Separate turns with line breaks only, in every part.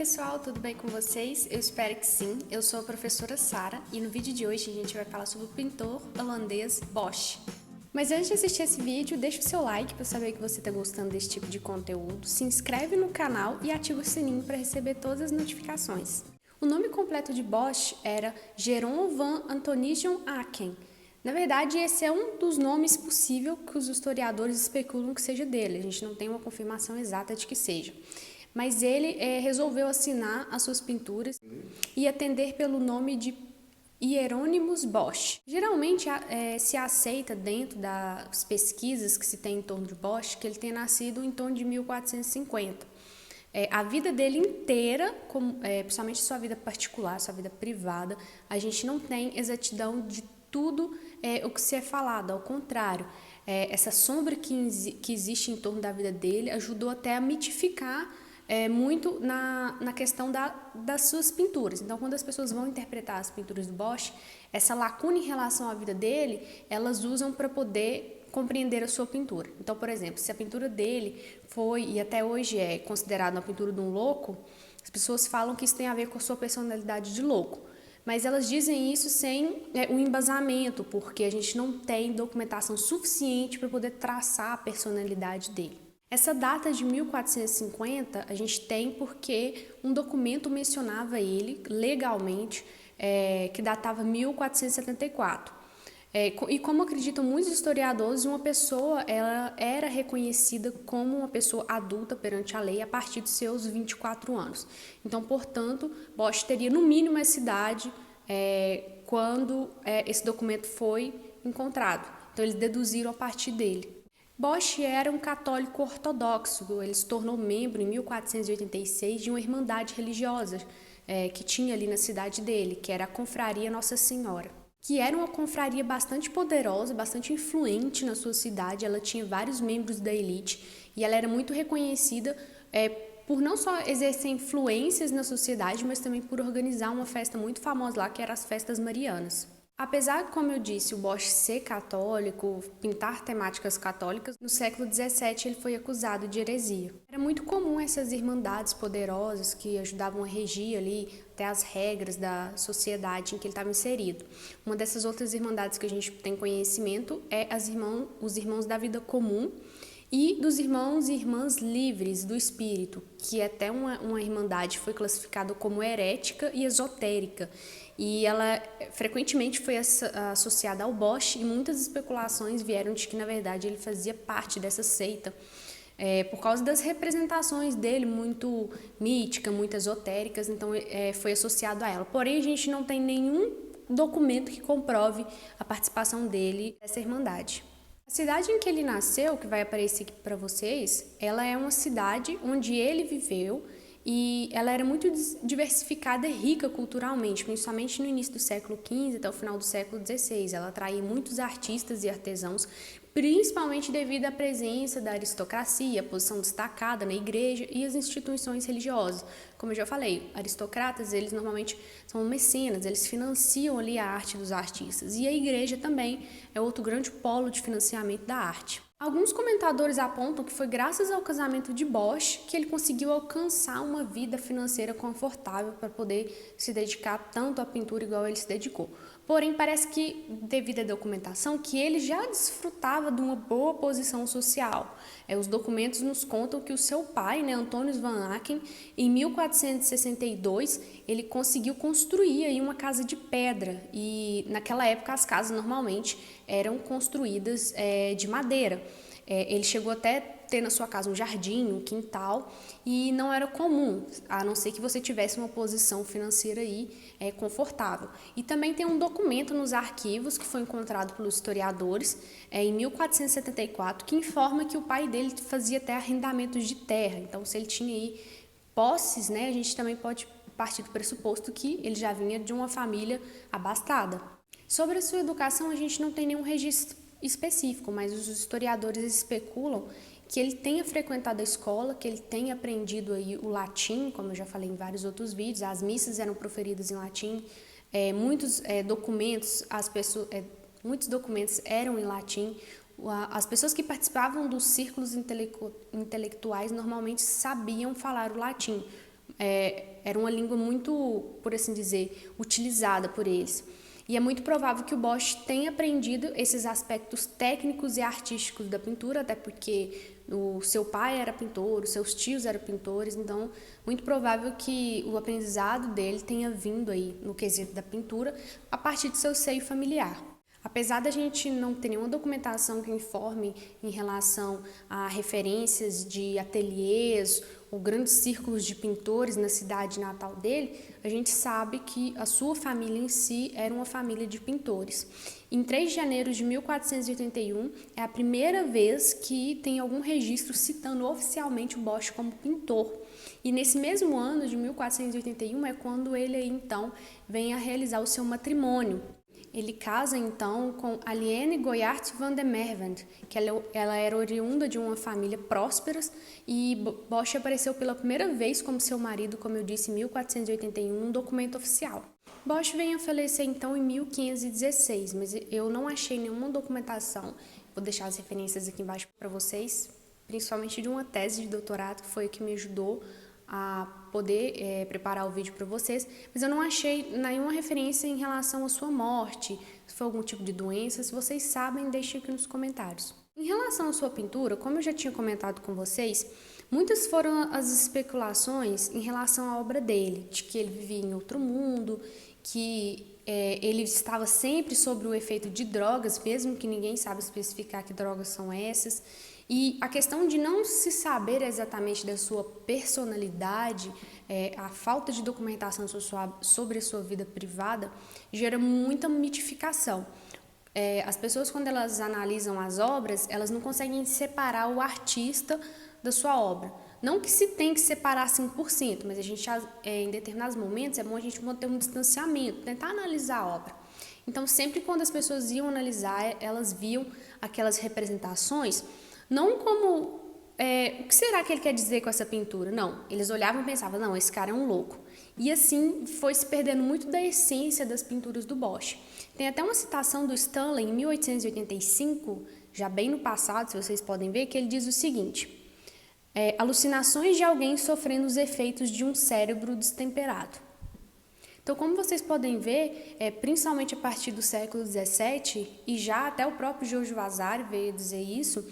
pessoal, tudo bem com vocês? Eu espero que sim. Eu sou a professora Sara e no vídeo de hoje a gente vai falar sobre o pintor holandês Bosch. Mas antes de assistir esse vídeo, deixa o seu like para saber que você está gostando desse tipo de conteúdo, se inscreve no canal e ativa o sininho para receber todas as notificações. O nome completo de Bosch era Jeroen van Antonissen Aken. Na verdade, esse é um dos nomes possíveis que os historiadores especulam que seja dele. A gente não tem uma confirmação exata de que seja. Mas ele resolveu assinar as suas pinturas e atender pelo nome de Hieronymus Bosch. Geralmente se aceita dentro das pesquisas que se tem em torno de Bosch que ele tenha nascido em torno de 1450. A vida dele inteira, principalmente sua vida particular, sua vida privada, a gente não tem exatidão de tudo o que se é falado. Ao contrário, essa sombra que existe em torno da vida dele ajudou até a mitificar muito na questão das suas pinturas. Então, quando as pessoas vão interpretar as pinturas do Bosch, essa lacuna em relação à vida dele, elas usam para poder compreender a sua pintura. Então, por exemplo, se a pintura dele foi, e até hoje é considerada uma pintura de um louco, as pessoas falam que isso tem a ver com a sua personalidade de louco. Mas elas dizem isso sem um embasamento, porque a gente não tem documentação suficiente para poder traçar a personalidade dele. Essa data de 1450 a gente tem porque um documento mencionava ele legalmente, que datava 1474. E como acreditam muitos historiadores, uma pessoa ela era reconhecida como uma pessoa adulta perante a lei a partir de seus 24 anos. Então, portanto, Bosch teria no mínimo essa idade quando esse documento foi encontrado. Então, eles deduziram a partir dele. Bosch era um católico ortodoxo, ele se tornou membro em 1486 de uma irmandade religiosa que tinha ali na cidade dele, que era a Confraria Nossa Senhora, que era uma confraria bastante poderosa, bastante influente na sua cidade. Ela tinha vários membros da elite e ela era muito reconhecida por não só exercer influências na sociedade, mas também por organizar uma festa muito famosa lá, que era as Festas Marianas. Apesar, como eu disse, o Bosch ser católico, pintar temáticas católicas, no século XVII ele foi acusado de heresia. Era muito comum essas irmandades poderosas que ajudavam a regir ali até as regras da sociedade em que ele estava inserido. Uma dessas outras irmandades que a gente tem conhecimento é os Irmãos da Vida Comum e dos Irmãos e Irmãs Livres do Espírito, que até uma irmandade foi classificada como herética e esotérica. E ela frequentemente foi associada ao Bosch e muitas especulações vieram de que, na verdade, ele fazia parte dessa seita por causa das representações dele, muito mítica, muito esotéricas, então foi associado a ela. Porém, a gente não tem nenhum documento que comprove a participação dele nessa irmandade. A cidade em que ele nasceu, que vai aparecer aqui para vocês, ela é uma cidade onde ele viveu e ela era muito diversificada e rica culturalmente, principalmente no início do século XV até o final do século XVI. Ela atraía muitos artistas e artesãos, principalmente devido à presença da aristocracia, a posição destacada na igreja e as instituições religiosas. Como eu já falei, aristocratas, eles normalmente são mecenas, eles financiam ali a arte dos artistas. E a igreja também é outro grande polo de financiamento da arte. Alguns comentadores apontam que foi graças ao casamento de Bosch que ele conseguiu alcançar uma vida financeira confortável para poder se dedicar tanto à pintura igual ele se dedicou. Porém, parece que, devido à documentação, que ele já desfrutava de uma boa posição social. Os documentos nos contam que o seu pai, Antonius van Aken, em 1462, ele conseguiu construir aí uma casa de pedra. E naquela época as casas normalmente eram construídas de madeira. Ele chegou até ter na sua casa um jardim, um quintal, e não era comum, a não ser que você tivesse uma posição financeira aí confortável. E também tem um documento nos arquivos que foi encontrado pelos historiadores em 1474 que informa que o pai dele fazia até arrendamentos de terra. Então, se ele tinha aí posses, a gente também pode partir do pressuposto que ele já vinha de uma família abastada. Sobre a sua educação, a gente não tem nenhum registro específico, mas os historiadores especulam que ele tenha frequentado a escola, que ele tenha aprendido aí o latim, como eu já falei em vários outros vídeos, as missas eram proferidas em latim, muitos documentos eram em latim. As pessoas que participavam dos círculos intelectuais normalmente sabiam falar o latim, era uma língua muito, por assim dizer, utilizada por eles. E é muito provável que o Bosch tenha aprendido esses aspectos técnicos e artísticos da pintura, até porque o seu pai era pintor, os seus tios eram pintores, então muito provável que o aprendizado dele tenha vindo aí no quesito da pintura a partir do seu seio familiar. Apesar da gente não ter nenhuma documentação que informe em relação a referências de ateliês ou grandes círculos de pintores na cidade natal dele, a gente sabe que a sua família em si era uma família de pintores. Em 3 de janeiro de 1481, é a primeira vez que tem algum registro citando oficialmente o Bosch como pintor. E nesse mesmo ano de 1481 é quando ele então vem a realizar o seu matrimônio. Ele casa, então, com Aliene Goyart van der Merwede, que ela era oriunda de uma família próspera, e Bosch apareceu pela primeira vez como seu marido, como eu disse, em 1481, num documento oficial. Bosch vem a falecer, então, em 1516, mas eu não achei nenhuma documentação. Vou deixar as referências aqui embaixo para vocês, principalmente de uma tese de doutorado, que foi o que me ajudou a poder preparar o vídeo para vocês, mas eu não achei nenhuma referência em relação à sua morte, se foi algum tipo de doença. Se vocês sabem, deixem aqui nos comentários. Em relação à sua pintura, como eu já tinha comentado com vocês, muitas foram as especulações em relação à obra dele, de que ele vivia em outro mundo, que ele estava sempre sob o efeito de drogas, mesmo que ninguém sabe especificar que drogas são essas. E a questão de não se saber exatamente da sua personalidade, a falta de documentação sobre a sua vida privada, gera muita mitificação. As pessoas, quando elas analisam as obras, elas não conseguem separar o artista da sua obra. Não que se tem que separar 100%, mas a gente, em determinados momentos, é bom a gente manter um distanciamento, tentar analisar a obra. Então, sempre quando as pessoas iam analisar, elas viam aquelas representações não como, o que será que ele quer dizer com essa pintura? Não, eles olhavam e pensavam, não, esse cara é um louco. E assim foi se perdendo muito da essência das pinturas do Bosch. Tem até uma citação do Stanley, em 1885, já bem no passado, se vocês podem ver, que ele diz o seguinte: alucinações de alguém sofrendo os efeitos de um cérebro destemperado. Então, como vocês podem ver, principalmente a partir do século XVII, e já até o próprio Giorgio Vasari veio dizer isso,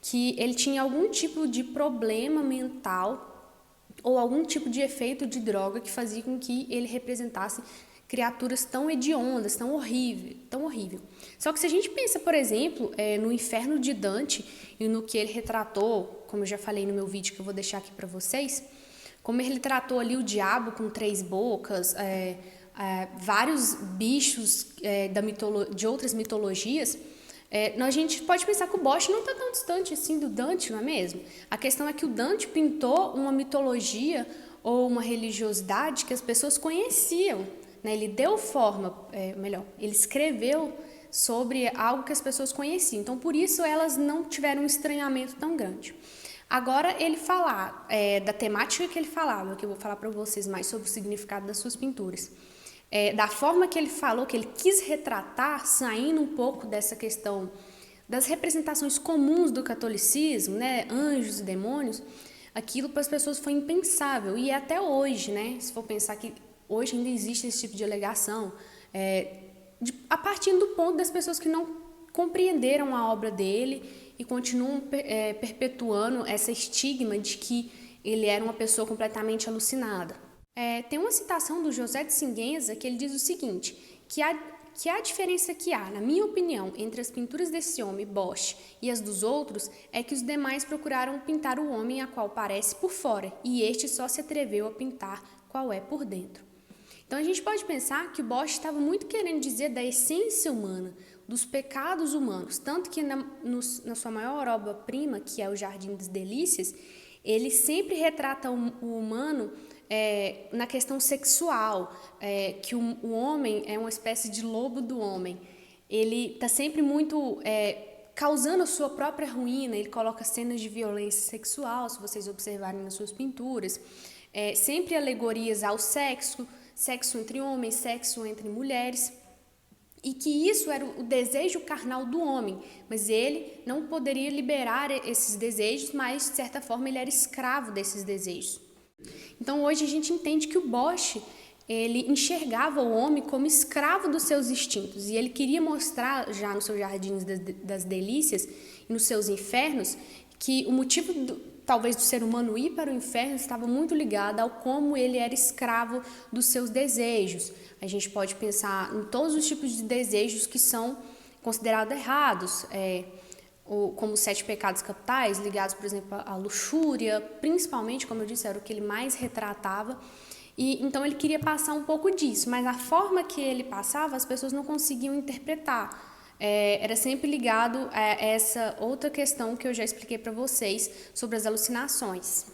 que ele tinha algum tipo de problema mental ou algum tipo de efeito de droga que fazia com que ele representasse criaturas tão hediondas, tão horrível. Só que se a gente pensa, por exemplo, no Inferno de Dante e no que ele retratou, como eu já falei no meu vídeo que eu vou deixar aqui para vocês, como ele tratou ali o diabo com 3 bocas, vários bichos de outras mitologias, a gente pode pensar que o Bosch não está tão distante assim do Dante, não é mesmo? A questão é que o Dante pintou uma mitologia ou uma religiosidade que as pessoas conheciam, né? Ele deu forma, ele escreveu sobre algo que as pessoas conheciam, então por isso elas não tiveram um estranhamento tão grande. Agora, ele falar da temática que ele falava, que eu vou falar para vocês mais sobre o significado das suas pinturas, da forma que ele falou, que ele quis retratar, saindo um pouco dessa questão das representações comuns do catolicismo, né, anjos e demônios, aquilo para as pessoas foi impensável. E até hoje, né, se for pensar que hoje ainda existe esse tipo de alegação, a partir do ponto das pessoas que não compreenderam a obra dele e continuam perpetuando essa estigma de que ele era uma pessoa completamente alucinada. Tem uma citação do José de Siguenza que ele diz o seguinte, que a diferença que há, na minha opinião, entre as pinturas desse homem, Bosch, e as dos outros, é que os demais procuraram pintar o homem a qual parece por fora, e este só se atreveu a pintar qual é por dentro. Então a gente pode pensar que o Bosch estava muito querendo dizer da essência humana, dos pecados humanos, tanto que na sua maior obra-prima, que é o Jardim das Delícias, ele sempre retrata o humano na questão sexual, que o homem é uma espécie de lobo do homem. Ele está sempre muito causando a sua própria ruína, ele coloca cenas de violência sexual, se vocês observarem nas suas pinturas, sempre alegorias ao sexo, sexo entre homens, sexo entre mulheres, e que isso era o desejo carnal do homem, mas ele não poderia liberar esses desejos, mas de certa forma ele era escravo desses desejos. Então hoje a gente entende que o Bosch, ele enxergava o homem como escravo dos seus instintos e ele queria mostrar já nos seus jardins das delícias e nos seus infernos que o motivo talvez do ser humano ir para o inferno estava muito ligado ao como ele era escravo dos seus desejos. A gente pode pensar em todos os tipos de desejos que são considerados errados, como os 7 pecados capitais, ligados, por exemplo, à luxúria, principalmente, como eu disse, era o que ele mais retratava. E então ele queria passar um pouco disso, mas a forma que ele passava, as pessoas não conseguiam interpretar. Era sempre ligado a essa outra questão que eu já expliquei para vocês sobre as alucinações.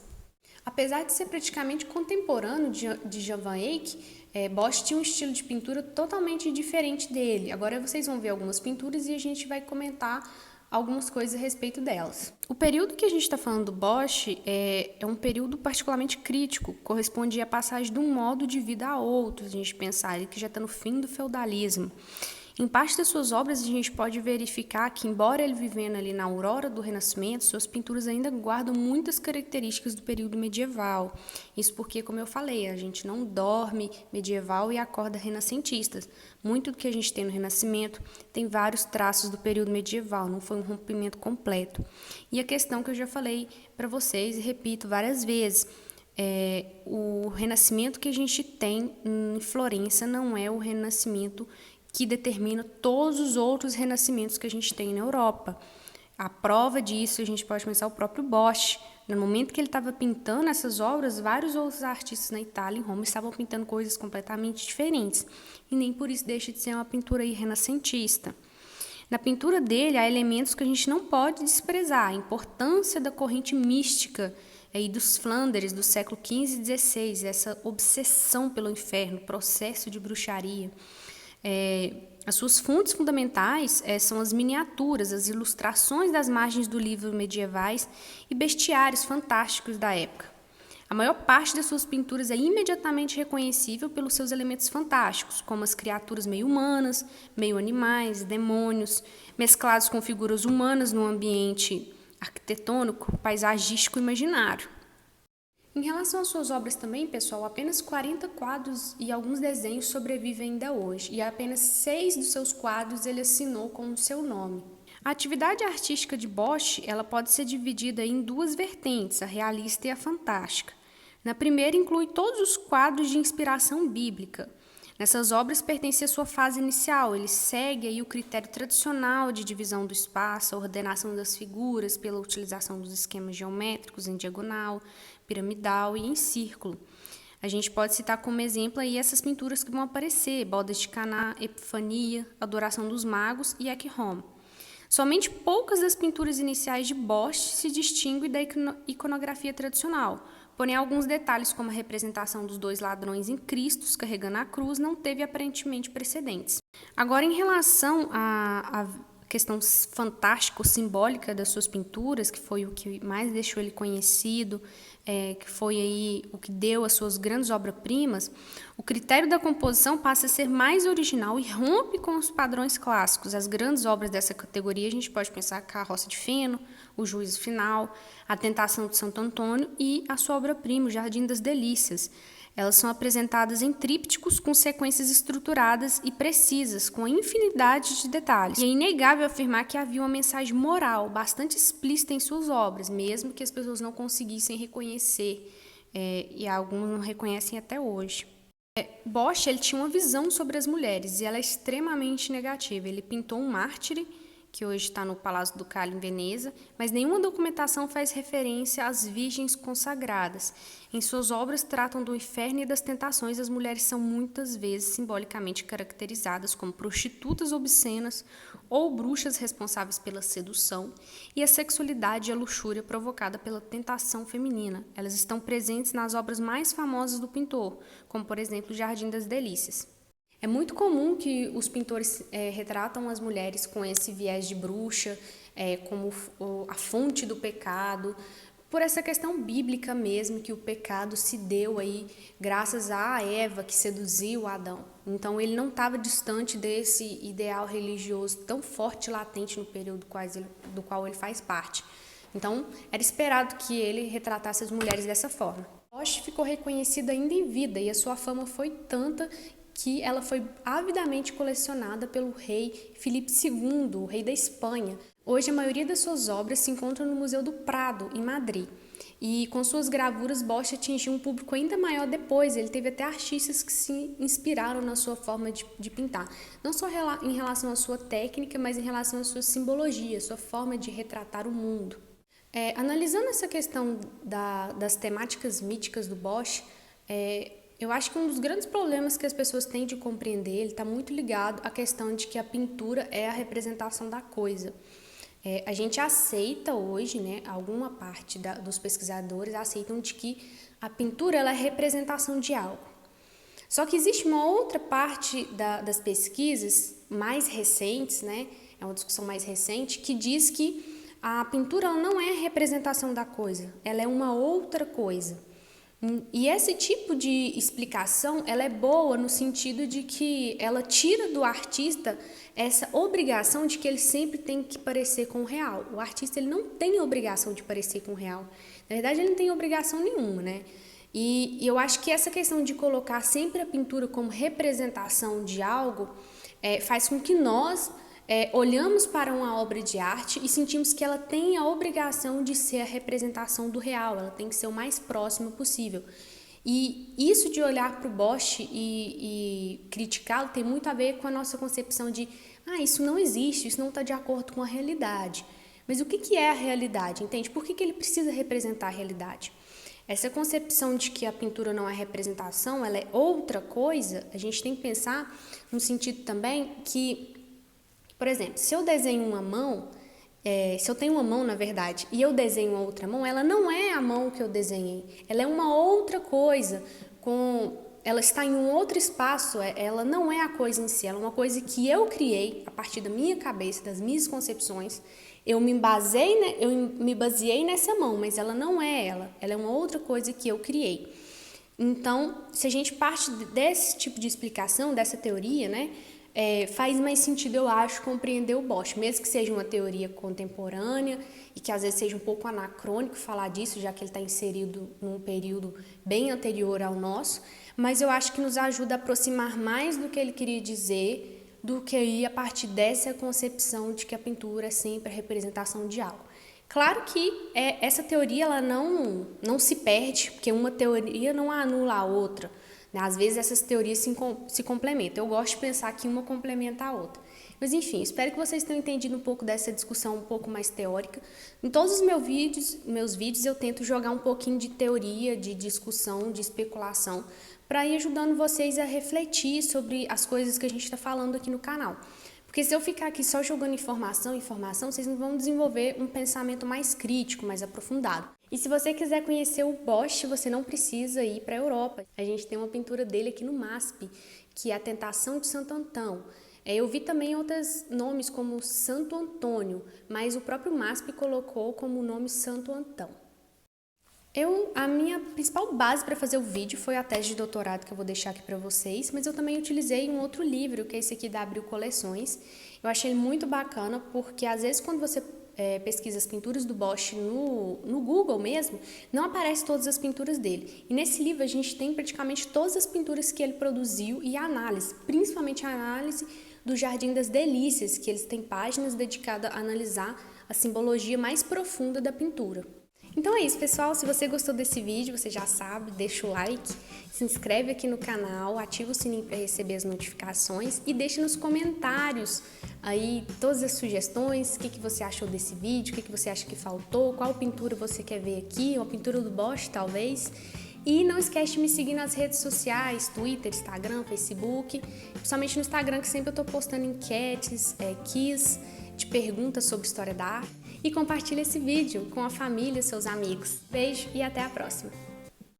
Apesar de ser praticamente contemporâneo de Jan van Eyck, Bosch tinha um estilo de pintura totalmente diferente dele. Agora vocês vão ver algumas pinturas e a gente vai comentar algumas coisas a respeito delas. O período que a gente está falando do Bosch é um período particularmente crítico, corresponde à passagem de um modo de vida a outro, a gente pensar que já está no fim do feudalismo. Em parte das suas obras, a gente pode verificar que, embora ele vivendo ali na aurora do Renascimento, suas pinturas ainda guardam muitas características do período medieval. Isso porque, como eu falei, a gente não dorme medieval e acorda renascentistas. Muito do que a gente tem no Renascimento tem vários traços do período medieval, não foi um rompimento completo. E a questão que eu já falei para vocês e repito várias vezes, o Renascimento que a gente tem em Florença não é o Renascimento que determina todos os outros renascimentos que a gente tem na Europa. A prova disso, a gente pode pensar o próprio Bosch. No momento que ele estava pintando essas obras, vários outros artistas na Itália e em Roma estavam pintando coisas completamente diferentes. E nem por isso deixa de ser uma pintura renascentista. Na pintura dele, há elementos que a gente não pode desprezar. A importância da corrente mística dos Flandres do século XV e XVI, essa obsessão pelo inferno, processo de bruxaria. As suas fontes fundamentais são as miniaturas, as ilustrações das margens do livro medievais e bestiários fantásticos da época. A maior parte das suas pinturas é imediatamente reconhecível pelos seus elementos fantásticos, como as criaturas meio humanas, meio animais, demônios, mesclados com figuras humanas num ambiente arquitetônico, paisagístico e imaginário. Em relação às suas obras também, pessoal, apenas 40 quadros e alguns desenhos sobrevivem ainda hoje, e apenas 6 dos seus quadros ele assinou com o seu nome. A atividade artística de Bosch ela pode ser dividida em 2 vertentes, a realista e a fantástica. Na primeira, inclui todos os quadros de inspiração bíblica. Nessas obras pertence à sua fase inicial, ele segue aí o critério tradicional de divisão do espaço, a ordenação das figuras pela utilização dos esquemas geométricos em diagonal, piramidal e em círculo. A gente pode citar como exemplo aí essas pinturas que vão aparecer, Bodas de Caná, Epifania, Adoração dos Magos e Ecce Homo. Somente poucas das pinturas iniciais de Bosch se distinguem da iconografia tradicional, porém alguns detalhes como a representação dos 2 ladrões em Cristo carregando a cruz não teve aparentemente precedentes. Agora, em relação à questão fantástica ou simbólica das suas pinturas, que foi o que mais deixou ele conhecido, que foi aí o que deu as suas grandes obras-primas, o critério da composição passa a ser mais original e rompe com os padrões clássicos. As grandes obras dessa categoria a gente pode pensar a Carroça de Feno, O Juízo Final, A Tentação de Santo Antônio e a sua obra-prima, O Jardim das Delícias. Elas são apresentadas em trípticos com sequências estruturadas e precisas, com infinidade de detalhes. E é inegável afirmar que havia uma mensagem moral bastante explícita em suas obras, mesmo que as pessoas não conseguissem reconhecer, e alguns não reconhecem até hoje. Bosch ele tinha uma visão sobre as mulheres e ela é extremamente negativa. Ele pintou um mártire, que hoje está no Palácio Ducal em Veneza, mas nenhuma documentação faz referência às virgens consagradas. Em suas obras tratam do inferno e das tentações, as mulheres são muitas vezes simbolicamente caracterizadas como prostitutas obscenas ou bruxas responsáveis pela sedução e a sexualidade e a luxúria provocada pela tentação feminina. Elas estão presentes nas obras mais famosas do pintor, como por exemplo o Jardim das Delícias. É muito comum que os pintores retratam as mulheres com esse viés de bruxa, como a fonte do pecado, por essa questão bíblica mesmo, que o pecado se deu aí graças a Eva, que seduziu Adão. Então ele não estava distante desse ideal religioso tão forte e latente no período do qual ele faz parte. Então era esperado que ele retratasse as mulheres dessa forma. Bosch ficou reconhecida ainda em vida e a sua fama foi tanta que ela foi avidamente colecionada pelo rei Filipe II, o rei da Espanha. Hoje, a maioria das suas obras se encontra no Museu do Prado, em Madrid. E com suas gravuras, Bosch atingiu um público ainda maior depois. Ele teve até artistas que se inspiraram na sua forma de pintar. Não só em relação à sua técnica, mas em relação à sua simbologia, sua forma de retratar o mundo. Analisando essa questão das temáticas míticas do Bosch, eu acho que um dos grandes problemas que as pessoas têm de compreender, ele está muito ligado à questão de que a pintura é a representação da coisa. A gente aceita hoje, né, alguma parte dos pesquisadores aceitam de que a pintura ela é representação de algo. Só que existe uma outra parte das pesquisas mais recentes, né, é uma discussão mais recente, que diz que a pintura ela não é a representação da coisa, ela é uma outra coisa. E esse tipo de explicação, ela é boa no sentido de que ela tira do artista essa obrigação de que ele sempre tem que parecer com o real. O artista ele não tem obrigação de parecer com o real. Na verdade, ele não tem obrigação nenhuma, né? E eu acho que essa questão de colocar sempre a pintura como representação de algo faz com que nós olhamos para uma obra de arte e sentimos que ela tem a obrigação de ser a representação do real, ela tem que ser o mais próximo possível. E isso de olhar para o Bosch e criticá-lo tem muito a ver com a nossa concepção de isso não existe, isso não está de acordo com a realidade. Mas o que é a realidade, entende? Por que ele precisa representar a realidade? Essa concepção de que a pintura não é representação, ela é outra coisa, a gente tem que pensar no sentido também que, por exemplo, se eu desenho uma mão, se eu tenho uma mão, na verdade, e eu desenho outra mão, ela não é a mão que eu desenhei. Ela é uma outra coisa, ela está em um outro espaço, ela não é a coisa em si, ela é uma coisa que eu criei a partir da minha cabeça, das minhas concepções. Eu me baseei nessa mão, mas ela não é ela é uma outra coisa que eu criei. Então, se a gente parte desse tipo de explicação, dessa teoria, né? Faz mais sentido, eu acho, compreender o Bosch, mesmo que seja uma teoria contemporânea e que às vezes seja um pouco anacrônico falar disso, já que ele está inserido num período bem anterior ao nosso, mas eu acho que nos ajuda a aproximar mais do que ele queria dizer do que ir a partir dessa concepção de que a pintura é sempre a representação de algo. Claro que essa teoria ela não se perde, porque uma teoria não anula a outra. Às vezes essas teorias se complementam. Eu gosto de pensar que uma complementa a outra. Mas enfim, espero que vocês tenham entendido um pouco dessa discussão um pouco mais teórica. Em todos os meus vídeos eu tento jogar um pouquinho de teoria, de discussão, de especulação, para ir ajudando vocês a refletir sobre as coisas que a gente está falando aqui no canal. Porque se eu ficar aqui só jogando informação, vocês não vão desenvolver um pensamento mais crítico, mais aprofundado. E se você quiser conhecer o Bosch, você não precisa ir para a Europa. A gente tem uma pintura dele aqui no MASP, que é a Tentação de Santo Antão. Eu vi também outros nomes como Santo Antônio, mas o próprio MASP colocou como nome Santo Antão. A minha principal base para fazer o vídeo foi a tese de doutorado que eu vou deixar aqui para vocês, mas eu também utilizei um outro livro, que é esse aqui da Abril Coleções. Eu achei ele muito bacana porque às vezes quando você pesquisa as pinturas do Bosch no Google mesmo, não aparecem todas as pinturas dele. E nesse livro a gente tem praticamente todas as pinturas que ele produziu e a análise, principalmente a análise do Jardim das Delícias, que eles têm páginas dedicadas a analisar a simbologia mais profunda da pintura. Então é isso, pessoal. Se você gostou desse vídeo, você já sabe, deixa o like, se inscreve aqui no canal, ativa o sininho para receber as notificações e deixa nos comentários aí todas as sugestões, o que você achou desse vídeo, o que você acha que faltou, qual pintura você quer ver aqui, uma pintura do Bosch talvez. E não esquece de me seguir nas redes sociais, Twitter, Instagram, Facebook, principalmente no Instagram, que sempre eu estou postando enquetes, quiz de perguntas sobre história da arte. E compartilhe esse vídeo com a família e seus amigos. Beijo e até a próxima!